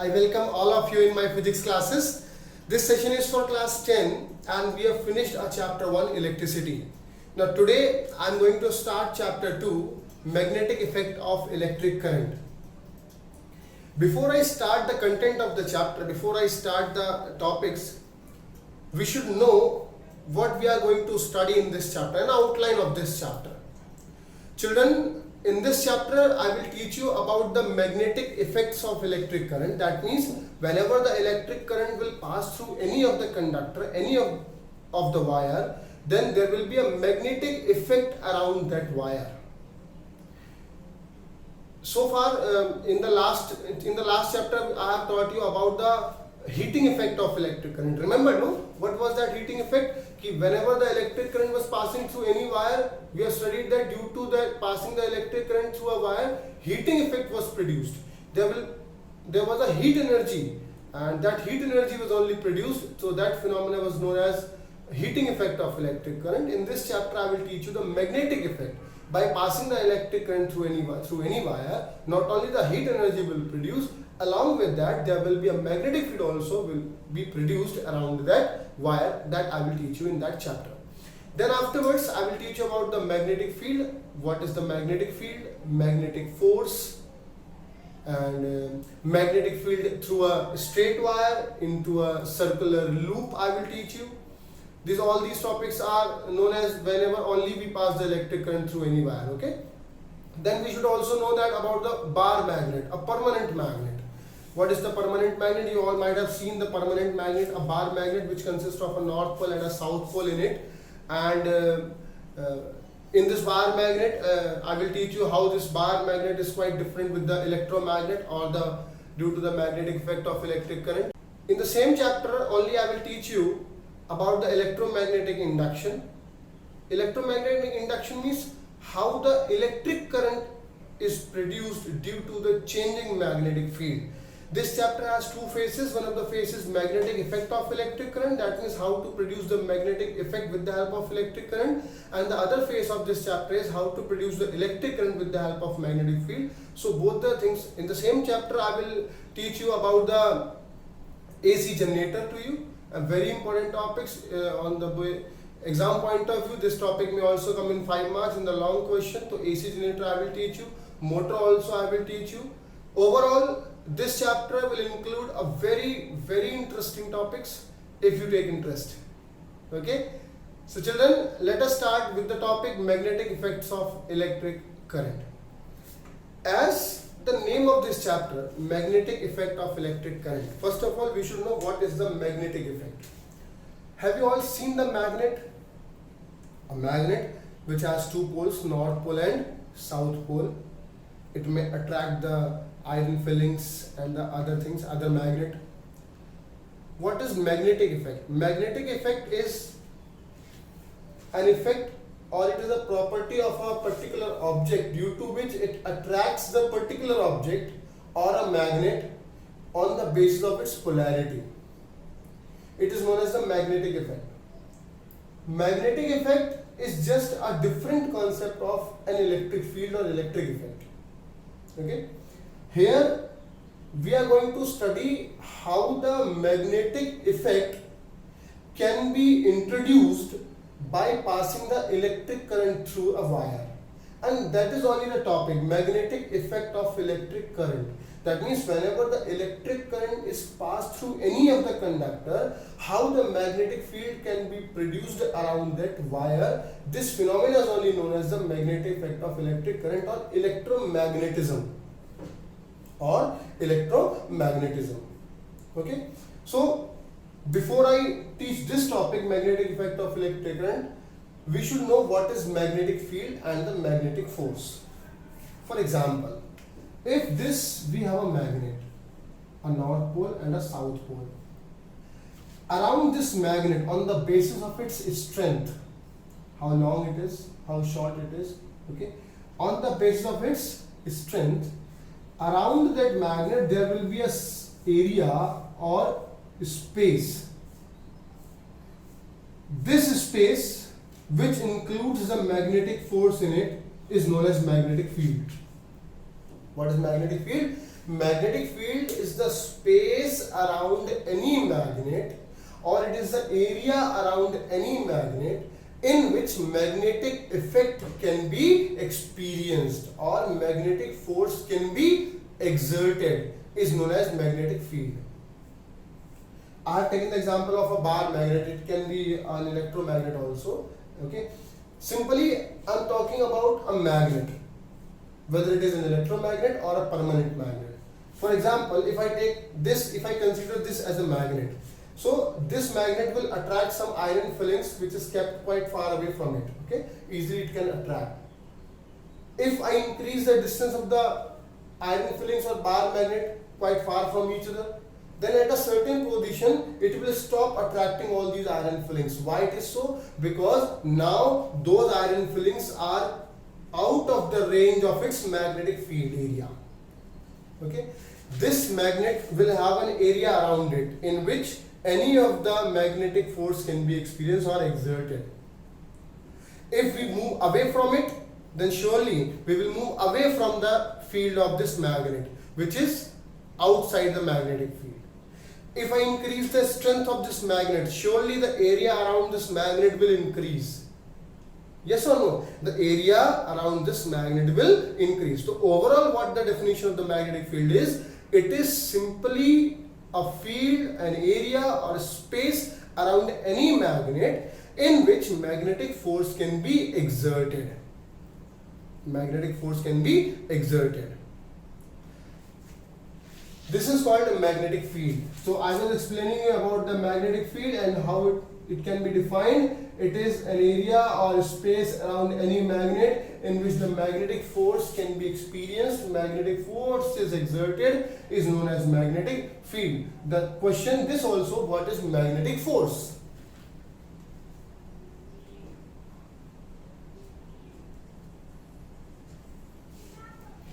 I welcome all of you in my physics classes. This session is for class 10 and we have finished our chapter 1 electricity. Now today I am going to start chapter 2 magnetic effect of electric current. Before I start the content of the chapter, before I start the topics, we should know what we are going to study in this chapter, an outline of this chapter. Children, in this chapter I will teach you about the magnetic effects of electric current. That means whenever the electric current will pass through any of the conductor, any of the wire, then there will be a magnetic effect around that wire. So far in the last chapter I have taught you about the heating effect of electric current. Remember, no? What was that heating effect? Whenever the electric current was passing through any wire, we have studied that due to the passing the electric current through a wire, heating effect was produced. There was a heat energy, and that heat energy was only produced, so that phenomena was known as heating effect of electric current. In this chapter I will teach you the magnetic effect. By passing the electric current through any wire, not only the heat energy will produce, along with that there will be a magnetic field also will be produced around that wire, that I will teach you in that chapter. Then afterwards I will teach you about the magnetic field. What is the magnetic field, magnetic force, and magnetic field through a straight wire into a circular loop I will teach you. All these topics are known as whenever only we pass the electric current through any wire, okay? Then we should also know that about the bar magnet, a permanent magnet. What is the permanent magnet? You all might have seen the permanent magnet, a bar magnet which consists of a north pole and a south pole in it. And in this bar magnet, I will teach you how this bar magnet is quite different with the electromagnet or due to the magnetic effect of electric current. In the same chapter only I will teach you about the electromagnetic induction. Electromagnetic induction means how the electric current is produced due to the changing magnetic field. This chapter has two phases. One of the phases is magnetic effect of electric current, that means how to produce the magnetic effect with the help of electric current, and the other phase of this chapter is how to produce the electric current with the help of magnetic field. So both the things in the same chapter I will teach you about the AC generator to you. Very important topics on the exam point of view. This topic may also come in 5 marks in the long question. So AC generator I will teach you, motor also I will teach you. Overall, this chapter will include a very interesting topics if you take interest. Okay, so children, let us start with the topic magnetic effects of electric current. As the name of this chapter, magnetic effect of electric current. First of all, we should know what is the magnetic effect. Have you all seen the magnet? A magnet which has two poles, north pole and south pole. It may attract the iron fillings and the other things, other magnet. What is magnetic effect? Magnetic effect is an effect, or it is a property of a particular object due to which it attracts the particular object or a magnet on the basis of its polarity. It is known as the magnetic effect. Magnetic effect is just a different concept of an electric field or electric effect. Okay? Here we are going to study how the magnetic effect can be introduced by passing the electric current through a wire, and that is only the topic, magnetic effect of electric current. That means whenever the electric current is passed through any of the conductor, how the magnetic field can be produced around that wire. This phenomenon is only known as the magnetic effect of electric current or electromagnetism. Okay, so before I teach this topic, magnetic effect of electric current, we should know what is magnetic field and the magnetic force. For example, if we have a magnet, a north pole and a south pole. Around this magnet, on the basis of its strength, how long it is, how short it is, okay, on the basis of its strength, around that magnet there will be a area or space. This space, which includes the magnetic force in it, is known as magnetic field. What is magnetic field? Magnetic field is the space around any magnet, or it is the area around any magnet in which magnetic effect can be experienced or magnetic force can be exerted, is known as magnetic field. I have taken the example of a bar magnet. It can be an electromagnet also. Okay. Simply, I am talking about a magnet, whether it is an electromagnet or a permanent magnet. For example, if I take this, if I consider this as a magnet, so this magnet will attract some iron filings which is kept quite far away from it. Okay, easily it can attract. If I increase the distance of the iron fillings or bar magnet quite far from each other, then at a certain position it will stop attracting all these iron fillings. Why it is so? Because now those iron fillings are out of the range of its magnetic field area. Okay, this magnet will have an area around it in which any of the magnetic force can be experienced or exerted. If we move away from it, then surely we will move away from the field of this magnet, which is outside the magnetic field. If I increase the strength of this magnet, surely the area around this magnet will increase. Yes or no? The area around this magnet will increase. So overall, what the definition of the magnetic field is, it is simply a field, an area or a space around any magnet in which magnetic force can be exerted. Magnetic force can be exerted. This is called a magnetic field. So I was explaining you about the magnetic field and how it can be defined. It is an area or space around any magnet in which the magnetic force can be experienced. Magnetic force is exerted, is known as magnetic field. The question this also, what is magnetic force?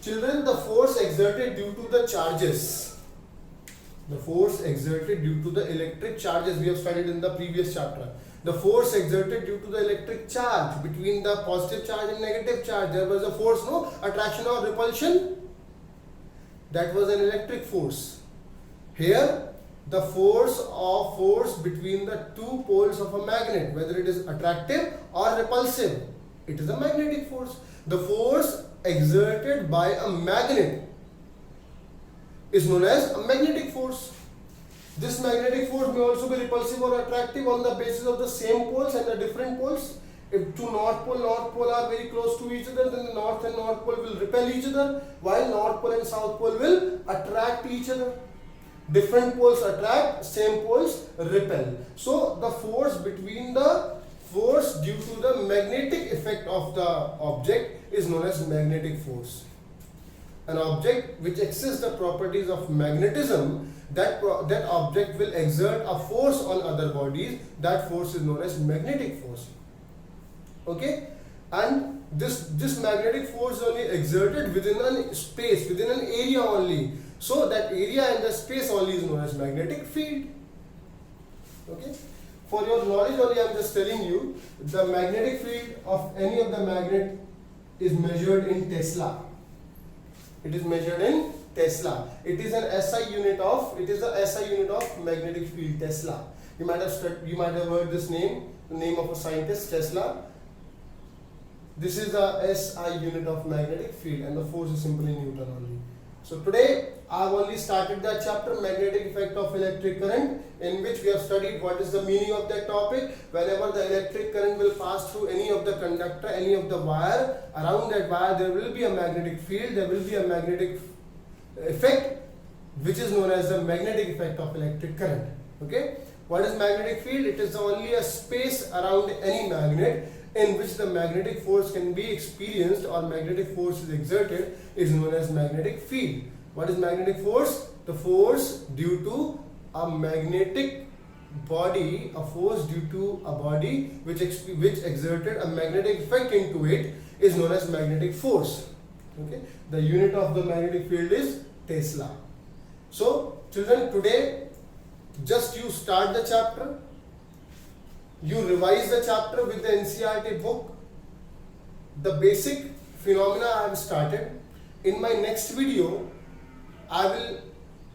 Children, the force exerted due to the charges. The force exerted due to the electric charges we have studied in the previous chapter. The force exerted due to the electric charge between the positive charge and negative charge. There was a force, no? Attraction or repulsion. That was an electric force. Here, the force between the two poles of a magnet, whether it is attractive or repulsive, it is a magnetic force. The force exerted by a magnet is known as a magnetic force. This magnetic force may also be repulsive or attractive on the basis of the same poles and the different poles. If two north pole are very close to each other, then the north and north pole will repel each other, while north pole and south pole will attract each other. Different poles attract, same poles repel. So the force between the force due to the magnetic effect of the object is known as magnetic force. An object which exceeds the properties of magnetism, that object will exert a force on other bodies. That force is known as magnetic force. Okay, and this magnetic force is only exerted within a space, within an area only. So that area and the space only is known as magnetic field. Okay. For your knowledge only, I am just telling you, the magnetic field of any of the magnet is measured in Tesla. It is measured in Tesla. It is an SI unit of, it is the SI unit of magnetic field, Tesla. You might have heard this name, the name of a scientist, Tesla. This is the SI unit of magnetic field, and the force is simply Newton only. So today I have only started the chapter magnetic effect of electric current, in which we have studied what is the meaning of that topic. Whenever the electric current will pass through any of the conductor, any of the wire, around that wire there will be a magnetic field, there will be a magnetic effect which is known as the magnetic effect of electric current. Okay, what is magnetic field? It is only a space around any magnet in which the magnetic force can be experienced or magnetic force is exerted, is known as magnetic field. What is magnetic force? The force due to a magnetic body, a force due to a body which exerted a magnetic effect into it is known as magnetic force. Okay, the unit of the magnetic field is Tesla. So children, today just you start the chapter. You revise the chapter with the NCERT book. The basic phenomena I have started. in my next video, I will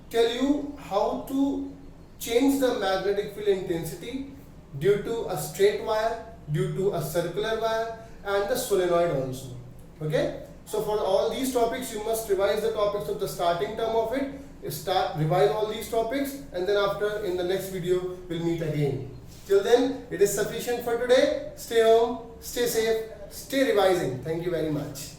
tell you how to change the magnetic field intensity due to a straight wire, due to a circular wire, and the solenoid also. Okay? So for all these topics, you must revise the topics of the starting term of it. Revise all these topics, and then after, in the next video, we'll meet again. Till then, it is sufficient for today. Stay home, stay safe, stay revising. Thank you very much.